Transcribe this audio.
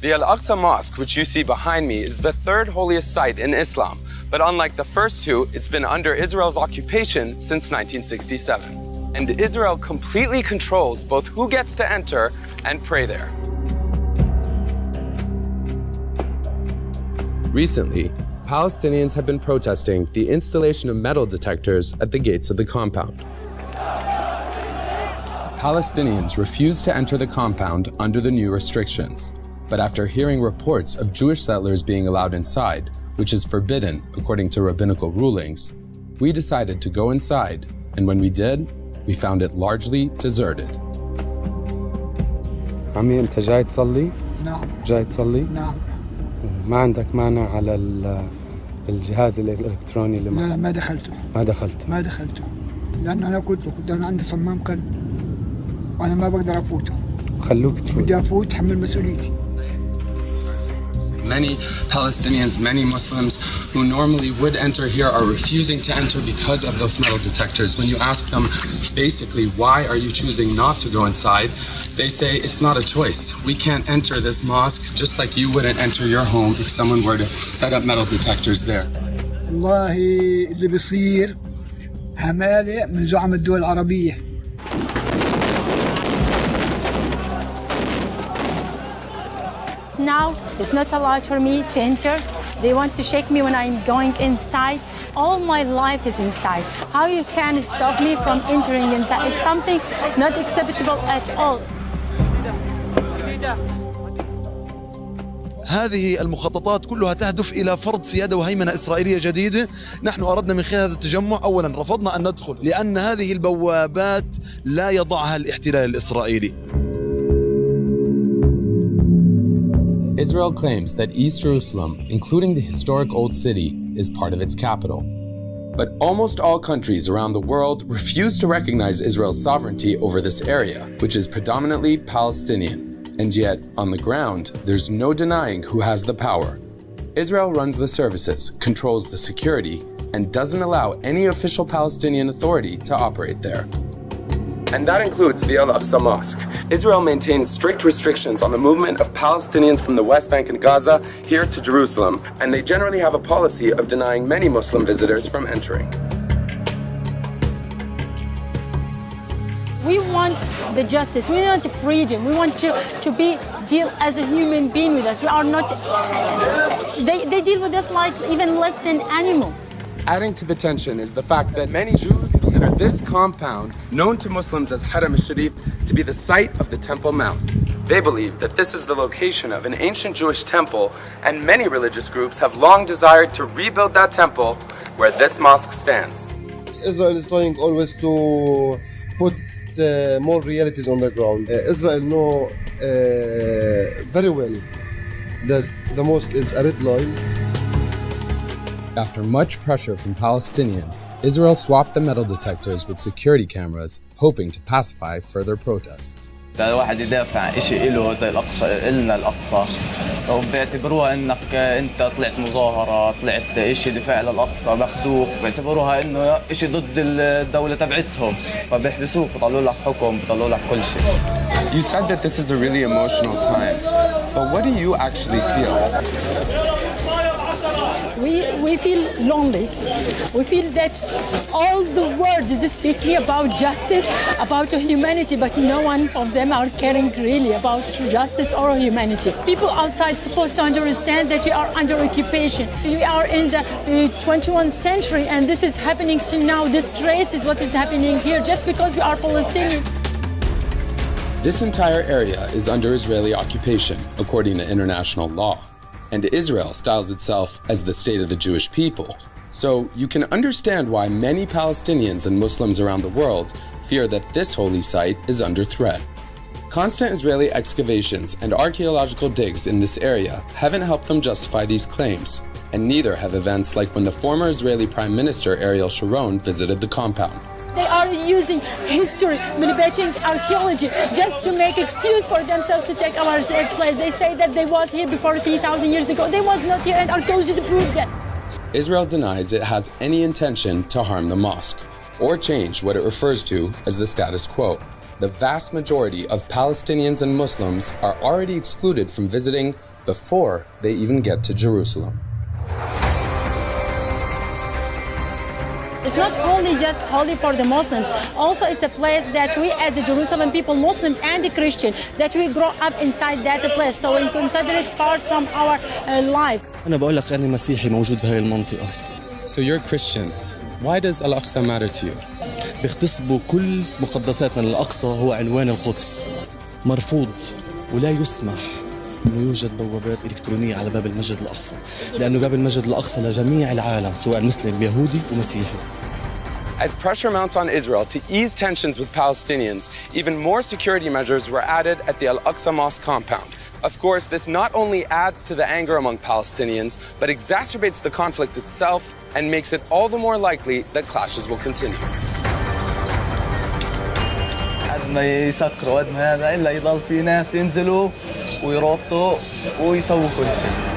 The al-Aqsa Mosque, which you see behind me, is the third holiest site in Islam. But unlike the first two, it's been under Israel's occupation since 1967. And Israel completely controls both who gets to enter and pray there. Recently, Palestinians have been protesting the installation of metal detectors at the gates of the compound. Palestinians refused to enter the compound under the new restrictions. But after hearing reports of Jewish settlers being allowed inside, which is forbidden according to rabbinical rulings, we decided to go inside, and when we did, we found it largely deserted. عمي أنت جاي تصلي؟ نعم. جاي تصلي؟ نعم. ما عندك مانع على الجهاز الإلكتروني اللي لا ما دخلته. ما دخلته. ما دخلته. لأن أنا كنت أنا عندي صمام قلب. وأنا ما بقدر أفوته. خلوك تفوت. بدي أفوت حمل مسؤوليتي. Many Palestinians, many Muslims who normally would enter here are refusing to enter because of those metal detectors. When you ask them, basically, why are you choosing not to go inside? They say it's not a choice. We can't enter this mosque just like you wouldn't enter your home if someone were to set up metal detectors there. والله اللي بيصير حمالة من زعم الدول العربية. Now it's not allowed for me to enter. They want to shake me when I'm going inside. All my life is inside. How you can stop me from entering inside? It's something not acceptable at all. هذه المخططات كلها تهدف إلى فرض سيادة وهيمنة إسرائيلية جديدة. نحن أردنا من خلال هذا التجمع أولاً رفضنا أن ندخل لأن هذه البوابات لا يضعها الاحتلال الإسرائيلي. Israel claims that East Jerusalem, including the historic Old City, is part of its capital. But almost all countries around the world refuse to recognize Israel's sovereignty over this area, which is predominantly Palestinian. And yet, on the ground, there's no denying who has the power. Israel runs the services, controls the security, and doesn't allow any official Palestinian authority to operate there. And that includes the al-Aqsa Mosque. Israel maintains strict restrictions on the movement of Palestinians from the West Bank and Gaza here to Jerusalem, and they generally have a policy of denying many Muslim visitors from entering. We want the justice, we want the freedom, we want to deal as a human being with us. We are not, they deal with us like even less than animals. Adding to the tension is the fact that many Jews consider this compound, known to Muslims as Haram al-Sharif, to be the site of the Temple Mount. They believe that this is the location of an ancient Jewish temple, and many religious groups have long desired to rebuild that temple where this mosque stands. Israel is trying always to put more realities on the ground. Israel know very well that the mosque is a red line. After much pressure from Palestinians, Israel swapped the metal detectors with security cameras, hoping to pacify further protests. الواحد يدافع عن شيء له زي الأقصى، إلنا الأقصى، وبيعتبروها إنك أنت طلعت مظاهرة، طلعت شيء دفاع للأقصى، باخذوك، بيعتبروها إنه شيء ضد الدولة تبعتهم، فبيحبسوك، بيطلعوا لك حكم، بيطلعوا لك كل شيء. You said that this is a really emotional time, but what do you actually feel? We feel lonely. We feel that all the world is speaking about justice, about humanity, but no one of them are caring really about justice or humanity. People outside supposed to understand that we are under occupation. We are in the 21st century, and this is happening to now. This race is what is happening here just because we are Palestinian. This entire area is under Israeli occupation, according to international law. And Israel styles itself as the state of the Jewish people. So you can understand why many Palestinians and Muslims around the world fear that this holy site is under threat. Constant Israeli excavations and archaeological digs in this area haven't helped them justify these claims, and neither have events like when the former Israeli Prime Minister Ariel Sharon visited the compound. They are using history, manipulating archaeology, just to make excuse for themselves to take our place. They say that they was here before 3,000 years ago. They was not here, and archaeology proved that. Israel denies it has any intention to harm the mosque, or change what it refers to as the status quo. the vast majority of Palestinians and Muslims are already excluded from visiting before they even get to Jerusalem. It's not only just holy for the Muslims, also it's a place that we as the Jerusalem people, Muslims and the Christian, that we grow up inside that place, so we consider it part from our life. أنا بقول لك أنا مسيحي موجود بهاي المنطقة. So you're Christian. Why does al-aqsa matter to you? بيغتصبوا كل مقدساتنا. الأقصى هو عنوان القدس، مرفوض ولا يسمح إنه يوجد بوابات إلكترونية على باب المسجد الأقصى، لأنه باب المسجد الأقصى لجميع العالم سواء مسلم يهودي ومسيحي. As pressure mounts on Israel to ease tensions with Palestinians, even more security measures were added at the al-Aqsa Mosque compound. Of course, this not only adds to the anger among Palestinians, but exacerbates the conflict itself and makes it all the more likely that clashes will continue. قد ما يسكروا قد ما هذا إلا يضل في ناس ينزلوا ويربطوا ويسووا كل شيء.